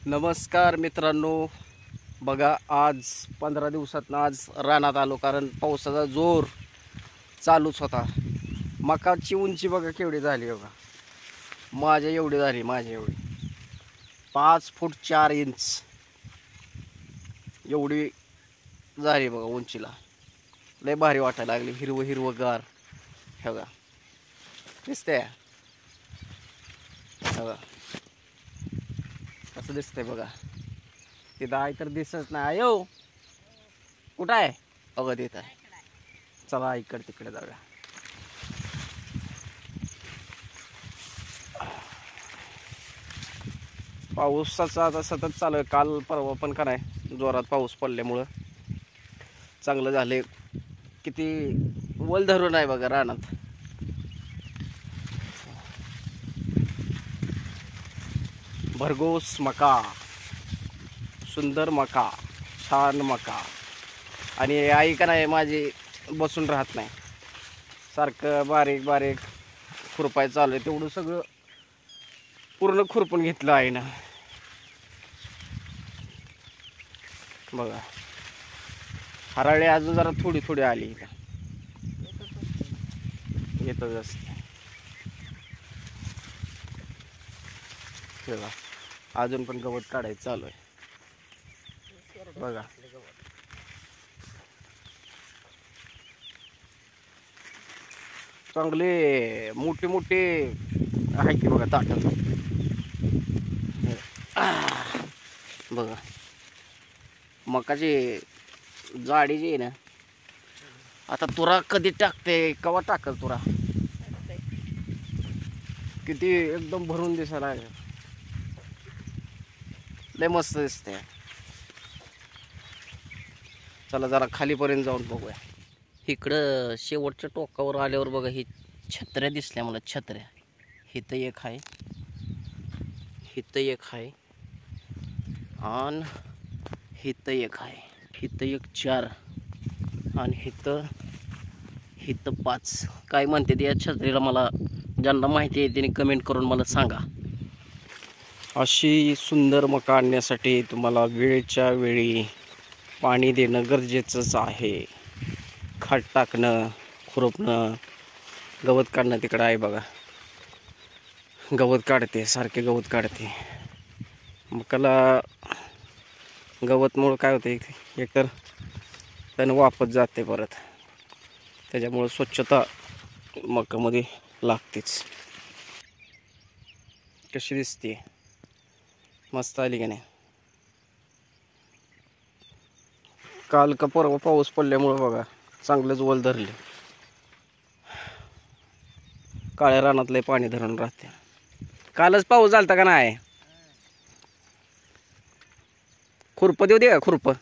नमस्कार मित्रांनो, बघा आज 15 दिवसातनं आज रानात आलो, कारण पावसाचा जोर चालूच होता. मकाची उंची बघा केवढी झाली बघा, माझ्या एवढी झाली, माझ्या एवढी 5 फूट 4 इंच एवढी झाली बघा उंचीला. लय भारी वाटायला लागली, हिरवं हिरवंगार. हे बघा दिसतंय, बघा कसं दिसतंय बघा. तिथं आई तर दिसत नाही. आयो कुठं आहे? बघा तिथं आहे. चला इकडे तिकडे जाऊया. पावसाचा आता सतत चालू आहे. काल परवा पण का नाही जोरात पाऊस पडल्यामुळं चांगलं झाले. किती वल धरून आहे बघा रानात. भरघोस मका, सुंदर मका, छान मका. आणि आई का नाही माझी बसून राहत नाही, सारखं बारीक बारीक खुरपाय चालू आहे. तेवढं सगळं पूर्ण खुरपून घेतलं आईनं बघा. हराळी अजून जरा थोडी थोडी आली इथं, येतच असते बघा. अजून पण गवत काढायचं चालू आहे बघा. चांगले मोठे मोठे आहे की बघा ताट बघा. मकाची जाडी जी आहे ना, आता तुरा कधी टाकते, कवा टाकल तुरा. किती एकदम भरून दिसायला आहे, लय मस्त दिसते. चला जरा खालीपर्यंत जाऊन बघूया. इकडं शेवटच्या टोकावर आल्यावर बघा ही छत्र्या दिसल्या मला, छत्र्या. हिथं एक आहे, हिथं एक आहे, आणि हिथं एक आहे, हिथं एक 4, आणि हिथं 5. काय म्हणते ते या छत्रीला, मला ज्यांना माहिती आहे त्यांनी कमेंट करून मला सांगा. अशी सुंदर मका आणण्यासाठी तुम्हाला वेळच्या वेळी पाणी देणं गरजेचंच आहे. खाट टाकणं, खुरपणं, गवत काढणं. तिकडं आहे बघा, गवत काढते, सारखे गवत काढते. मकाला गवतमुळं काय होते, एकतर त्यानं वापस जाते परत, त्याच्यामुळं स्वच्छता मकामध्ये लागतेच. कशी दिसते, मस्त आली का नाही. काल का परवा पाऊस पडल्यामुळं बघा चांगलंच वल धरले. काळ्या रानातले पाणी धरून राहते. कालच पाऊस झालता का नाही? खुरपं देऊ दे का खुरपं.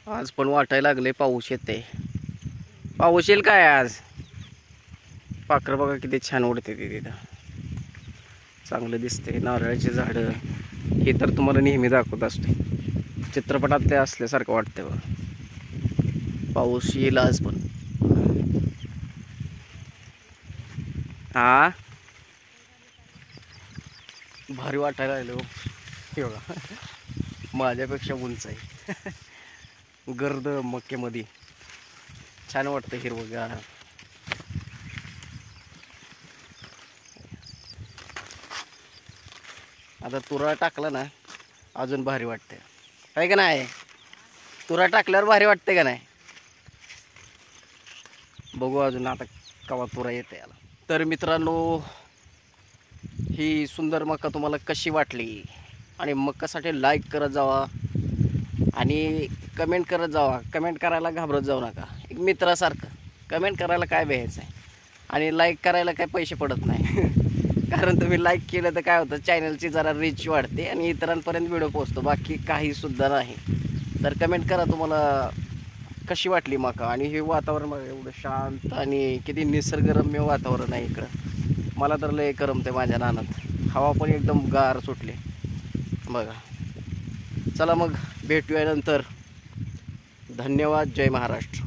आज पण वाटायला लागले पाऊस येते. पाऊस येईल काय आज. पाखरं बघा किती छान उडते ते तिथं, चांगलं दिसते. नारळाची झाडं हे तर तुम्हाला नेहमी दाखवत असते, चित्रपटातले असल्यासारखं वाटतं बघा. पाऊस येईल आज पण. हा भारी वाटायला लागलं हे बघा. माझ्यापेक्षा उंच आहे गर्द मक्यामध्ये, छान वाटतं हिरवंगार. आता तुरा टाकला ना अजून भारी वाटते, आहे का नाही. तुरा टाकल्यावर भारी वाटते का नाही. बघू अजून आता कवा तुरा येते याला. तर मित्रांनो, ही सुंदर मका तुम्हाला कशी वाटली, आणि मकासाठी लाईक करत जावा आणि कमेंट करत जावा. कमेंट करायला घाबरत जाऊ नका, एक मित्रासारखं कमेंट करायला काय भ्यायचं आहे. आणि लाईक करायला काय पैसे पडत नाही कारण तुम्ही लाईक केलं तर काय होतं, चॅनलची जरा रीच वाढते आणि इतरांपर्यंत व्हिडिओ पोहोचतो, बाकी काही सुद्धा नाही. तर कमेंट करा तुम्हाला कशी वाटली मका. आणि हे वातावरण एवढं शांत आणि किती निसर्गरम्य वातावरण आहे इकडं. मला तर लय करमते माझ्या रानात. हवा पण एकदम गार सुटली बघा. चला मग भेटूया नंतर. धन्यवाद. जय महाराष्ट्र.